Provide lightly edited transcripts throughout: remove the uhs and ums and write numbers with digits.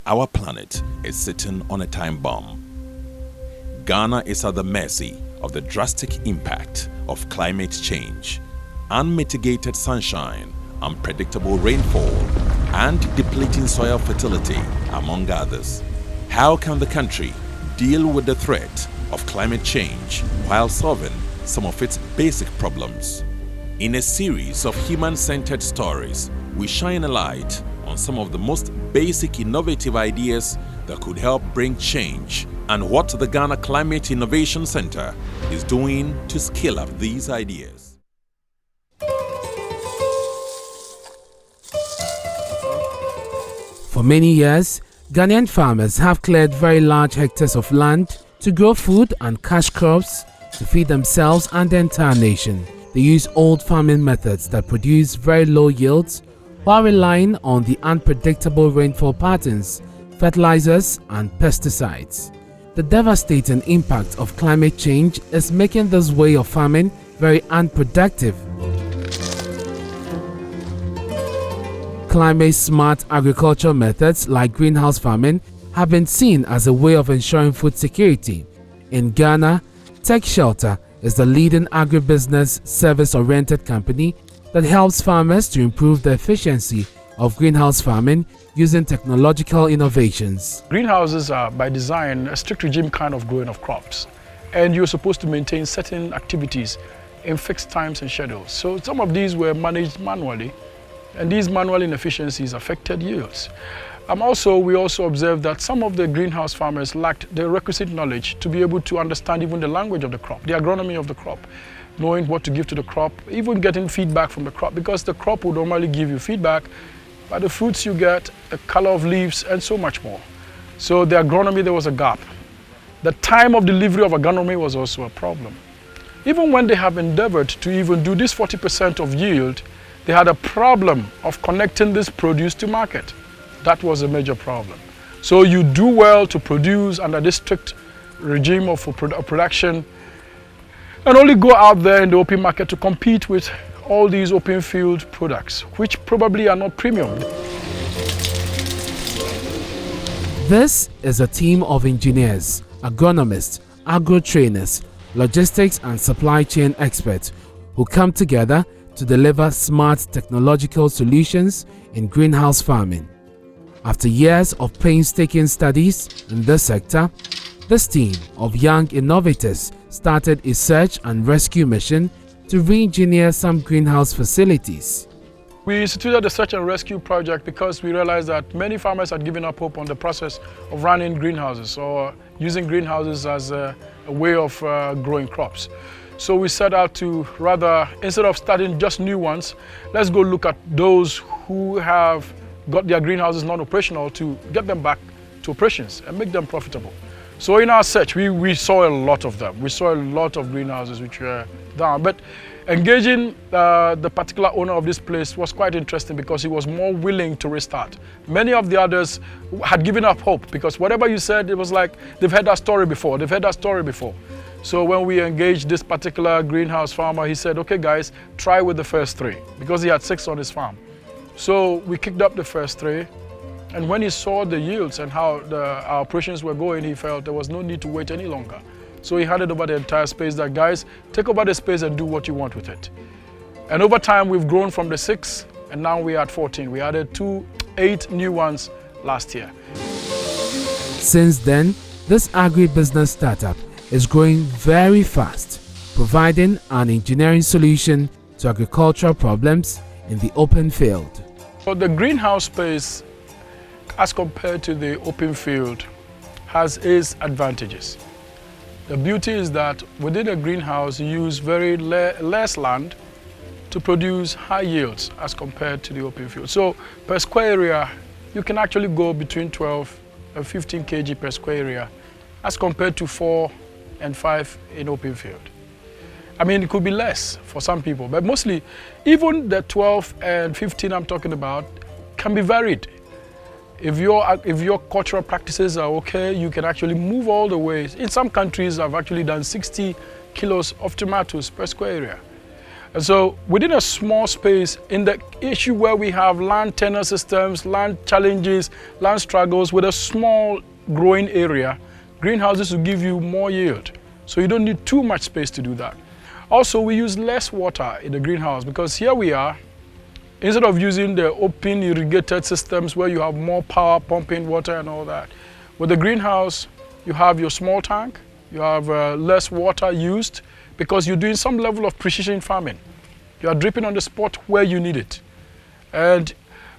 our planet is sitting on a time bomb. Ghana is at the mercy of the drastic impact of climate change, unmitigated sunshine, unpredictable rainfall, and depleting soil fertility, among others. How can the country deal with the threat of climate change while solving some of its basic problems? In a series of human-centered stories, we shine a light on some of the most basic innovative ideas that could help bring change and what the Ghana Climate Innovation Center is doing to scale up these ideas. For many years, Ghanaian farmers have cleared very large hectares of land to grow food and cash crops to feed themselves and the entire nation. They use old farming methods that produce very low yields while relying on the unpredictable rainfall patterns, fertilizers, and pesticides. The devastating impact of climate change is making this way of farming very unproductive. Climate-smart agricultural methods like greenhouse farming have been seen as a way of ensuring food security. In Ghana, Shelta is the leading agribusiness service-oriented company that helps farmers to improve the efficiency of greenhouse farming using technological innovations. Greenhouses are, by design, a strict regime kind of growing of crops. And you're supposed to maintain certain activities in fixed times and schedules. So some of these were managed manually, and these manual inefficiencies affected yields. We also observed that some of the greenhouse farmers lacked the requisite knowledge to be able to understand even the language of the crop, the agronomy of the crop, knowing what to give to the crop, even getting feedback from the crop, because the crop would normally give you feedback by the fruits you get, the color of leaves, and so much more. So the agronomy, there was a gap. The time of delivery of agronomy was also a problem. Even when they have endeavored to even do this 40% of yield, they had a problem of connecting this produce to market. That was a major problem. So you do well to produce under this strict regime of production and only go out there in the open market to compete with all these open field products, which probably are not premium. This is a team of engineers, agronomists, agro-trainers, logistics and supply chain experts who come together to deliver smart technological solutions in greenhouse farming. After years of painstaking studies in this sector, this team of young innovators started a search and rescue mission to re-engineer some greenhouse facilities. We instituted the search and rescue project because we realized that many farmers had given up hope on the process of running greenhouses or using greenhouses as a way of growing crops. So we set out to rather, instead of starting just new ones, let's go look at those who have got their greenhouses non-operational to get them back to operations and make them profitable. So in our search, we saw a lot of them. We saw a lot of greenhouses which were down. But engaging the particular owner of this place was quite interesting because he was more willing to restart. Many of the others had given up hope because whatever you said, it was like they've heard that story before. They've heard that story before. So when we engaged this particular greenhouse farmer, he said, okay guys, try with the first 3 because he had 6 on his farm. So we kicked up the first 3, and when he saw the yields and how our operations were going, he felt there was no need to wait any longer. So he handed over the entire space that, guys, take over the space and do what you want with it. And over time, we've grown from the 6, and now we're at 14. We added 8 new ones last year. Since then, this agribusiness startup is growing very fast, providing an engineering solution to agricultural problems in the open field. So the greenhouse space, as compared to the open field, has its advantages. The beauty is that within a greenhouse, you use very less land to produce high yields as compared to the open field. So per square area, you can actually go between 12 and 15 kg per square area as compared to 4 and 5 in open field. I mean, it could be less for some people, but mostly, even the 12 and 15 I'm talking about can be varied. If your cultural practices are okay, you can actually move all the way. In some countries, I've actually done 60 kilos of tomatoes per square area. And so within a small space, in the issue where we have land tenure systems, land challenges, land struggles, with a small growing area, greenhouses will give you more yield. So you don't need too much space to do that. Also, we use less water in the greenhouse because here we are, instead of using the open irrigated systems where you have more power pumping water and all that, with the greenhouse, you have your small tank, you have less water used because you're doing some level of precision farming. You are dripping on the spot where you need it. And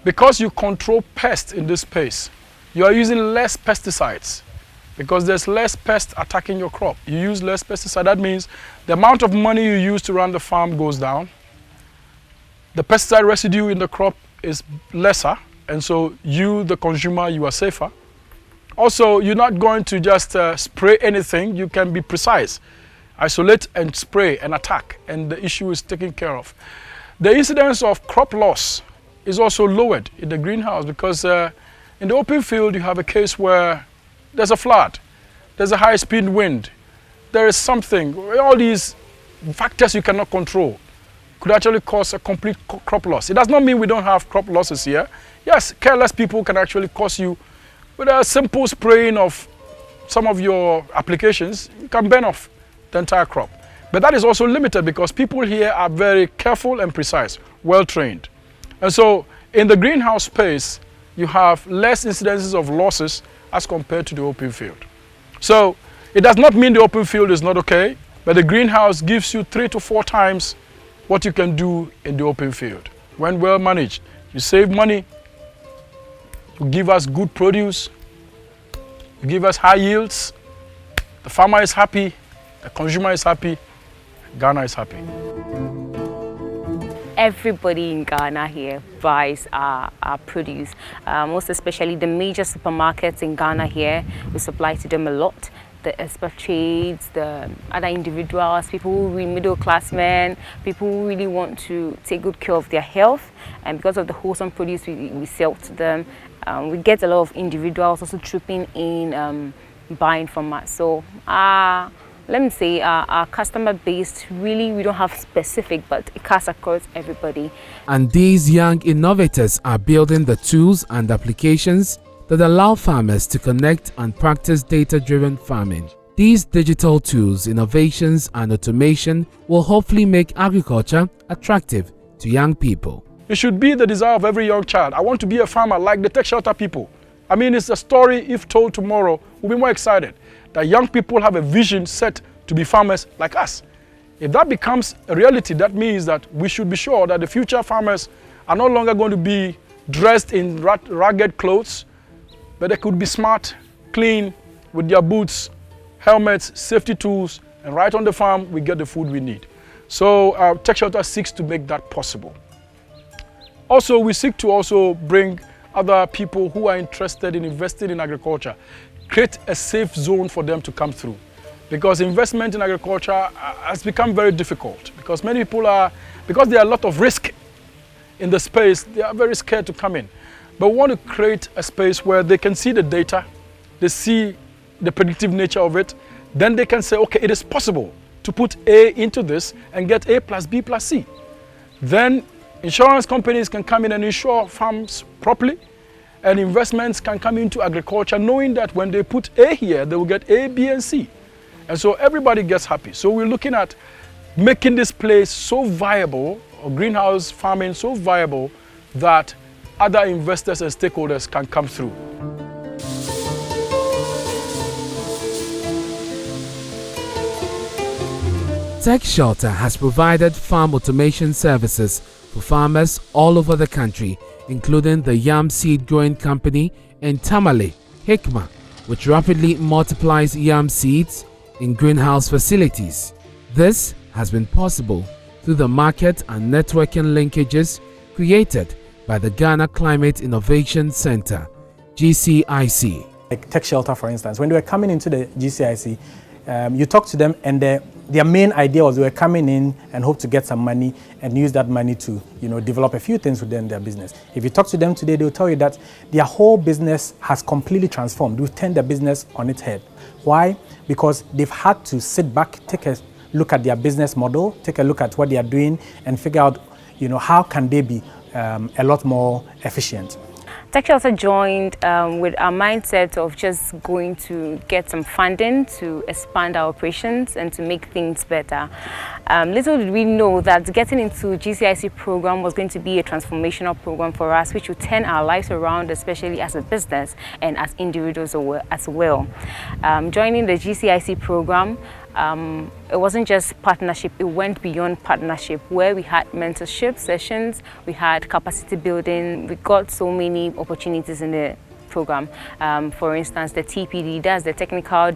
because you control pests in this space, you are using less pesticides because there's less pests attacking your crop. You use less pesticide. That means the amount of money you use to run the farm goes down. The pesticide residue in the crop is lesser, and so you, the consumer, you are safer. Also, you're not going to just spray anything. You can be precise. Isolate and spray and attack, and the issue is taken care of. The incidence of crop loss is also lowered in the greenhouse because in the open field, you have a case where there's a flood, there's a high-speed wind, there is something. All these factors you cannot control could actually cause a complete crop loss. It does not mean we don't have crop losses here. Yes, careless people can actually cause you, with a simple spraying of some of your applications, you can burn off the entire crop. But that is also limited because people here are very careful and precise, well-trained. And so in the greenhouse space, you have less incidences of losses as compared to the open field. So it does not mean the open field is not okay, but the greenhouse gives you 3 to 4 times what you can do in the open field. When well managed, you save money, you give us good produce, you give us high yields, the farmer is happy, the consumer is happy, Ghana is happy. Everybody in Ghana here buys our produce, most especially the major supermarkets in Ghana here. We supply to them a lot. The expatriates, the other individuals, people who are middle-class men, people who really want to take good care of their health, and because of the wholesome produce we sell to them, we get a lot of individuals also trooping in, buying from us. So let me say our customer base, really we don't have specific, but it cuts across everybody. And these young innovators are building the tools and applications that allow farmers to connect and practice data-driven farming. These digital tools, innovations and automation will hopefully make agriculture attractive to young people. It should be the desire of every young child. I want to be a farmer like the Tech Shelta people. I mean, it's a story, if told tomorrow, we'll be more excited that young people have a vision set to be farmers like us. If that becomes a reality, that means that we should be sure that the future farmers are no longer going to be dressed in ragged clothes, but they could be smart, clean, with their boots, helmets, safety tools, and right on the farm, we get the food we need. So Tech Shelta seeks to make that possible. Also, we seek to also bring other people who are interested in investing in agriculture, create a safe zone for them to come through. Because investment in agriculture has become very difficult because many people because there are a lot of risk in the space, they are very scared to come in. But we want to create a space where they can see the data, they see the predictive nature of it, then they can say, okay, it is possible to put A into this and get A plus B plus C. Then insurance companies can come in and insure farms properly, and investments can come into agriculture knowing that when they put A here, they will get A, B, and C. And so everybody gets happy. So we're looking at making this place so viable, or greenhouse farming so viable, that other investors and stakeholders can come through. Tech Shelta has provided farm automation services for farmers all over the country, including the yam seed growing company in Tamale, Hikma, which rapidly multiplies yam seeds in greenhouse facilities. This has been possible through the market and networking linkages created by the Ghana Climate Innovation Center, GCIC. Like Tech Shelta, for instance, when they were coming into the GCIC, you talk to them and their main idea was they were coming in and hope to get some money and use that money to develop a few things within their business. If you talk to them today, they'll tell you that their whole business has completely transformed. We've turned their business on its head. Why? Because they've had to sit back, take a look at their business model, take a look at what they are doing, and figure out, how can they be a lot more efficient. Tech Shelta joined with our mindset of just going to get some funding to expand our operations and to make things better. Little did we know that getting into GCIC program was going to be a transformational program for us, which would turn our lives around, especially as a business and as individuals as well. Joining the GCIC program, it wasn't just partnership, it went beyond partnership, where we had mentorship sessions, we had capacity building, we got so many opportunities in the program. For instance, the TPD, that's the Technical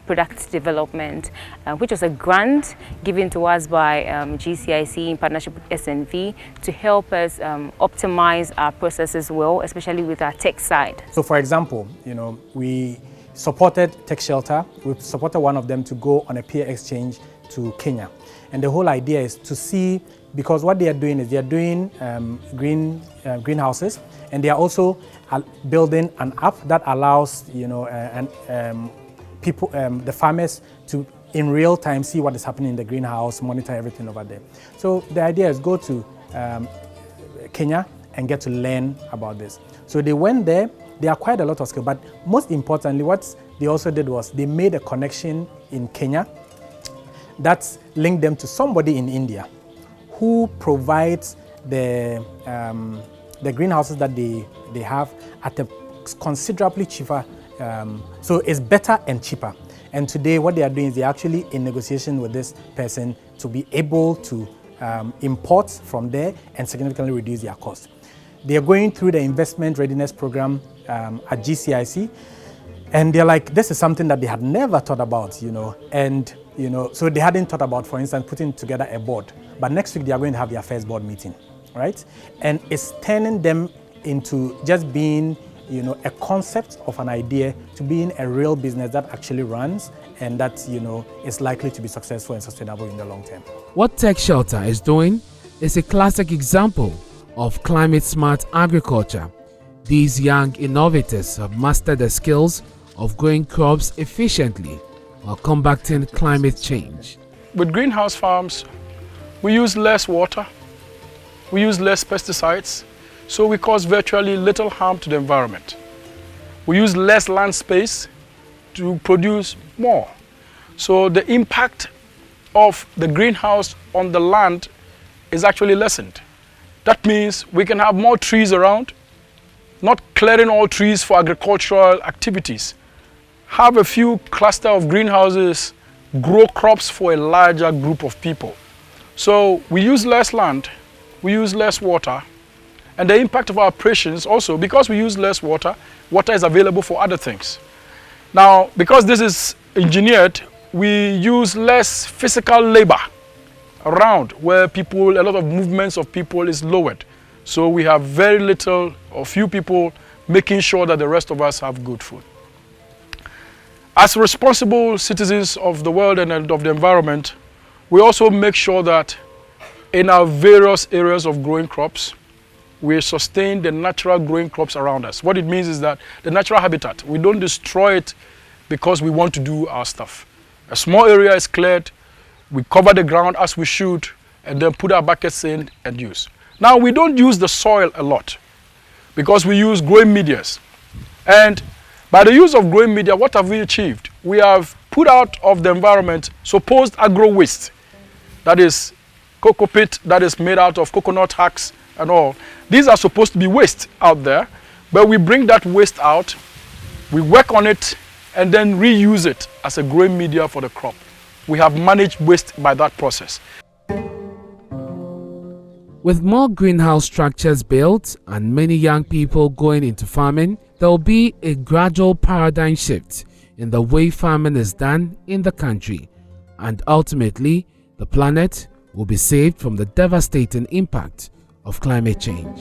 Product Development, which was a grant given to us by GCIC in partnership with SNV to help us optimize our processes well, especially with our tech side. So for example, we supported Tech Shelta. We supported one of them to go on a peer exchange to Kenya. And the whole idea is to see, because what they are doing is they are doing greenhouses, and they are also building an app that allows people, the farmers, to in real time see what is happening in the greenhouse, monitor everything over there. So the idea is go to Kenya and get to learn about this. So they went there. They acquired a lot of skill, but most importantly, what they also did was they made a connection in Kenya that linked them to somebody in India who provides the greenhouses that they have at a considerably cheaper, so it's better and cheaper. And today what they are doing is they're actually in negotiation with this person to be able to import from there and significantly reduce their cost. They are going through the investment readiness program at GCIC, and they're like, this is something that they had never thought about, and so they hadn't thought about, for instance, putting together a board. But next week they are going to have their first board meeting, right? And it's turning them into just being, a concept of an idea to being a real business that actually runs and that, is likely to be successful and sustainable in the long term. What Tech Shelta is doing is a classic example of climate-smart agriculture. These young innovators have mastered the skills of growing crops efficiently while combating climate change. With greenhouse farms, we use less water, we use less pesticides, so we cause virtually little harm to the environment. We use less land space to produce more. So the impact of the greenhouse on the land is actually lessened. That means we can have more trees around, not clearing all trees for agricultural activities. Have a few cluster of greenhouses, grow crops for a larger group of people. So we use less land, we use less water, and the impact of our operations also, because we use less water, water is available for other things. Now, because this is engineered, we use less physical labor around where a lot of movements of people is lowered. So we have very little or few people making sure that the rest of us have good food. As responsible citizens of the world and of the environment, we also make sure that in our various areas of growing crops, we sustain the natural growing crops around us. What it means is that the natural habitat, we don't destroy it because we want to do our stuff. A small area is cleared, we cover the ground as we should, and then put our buckets in and use. Now, we don't use the soil a lot because we use growing medias. And by the use of growing media, what have we achieved? We have put out of the environment supposed agro waste. That is cocoa pit that is made out of coconut husks and all. These are supposed to be waste out there, but we bring that waste out, we work on it, and then reuse it as a growing media for the crop. We have managed waste by that process. With more greenhouse structures built and many young people going into farming, there will be a gradual paradigm shift in the way farming is done in the country, and ultimately, the planet will be saved from the devastating impact of climate change.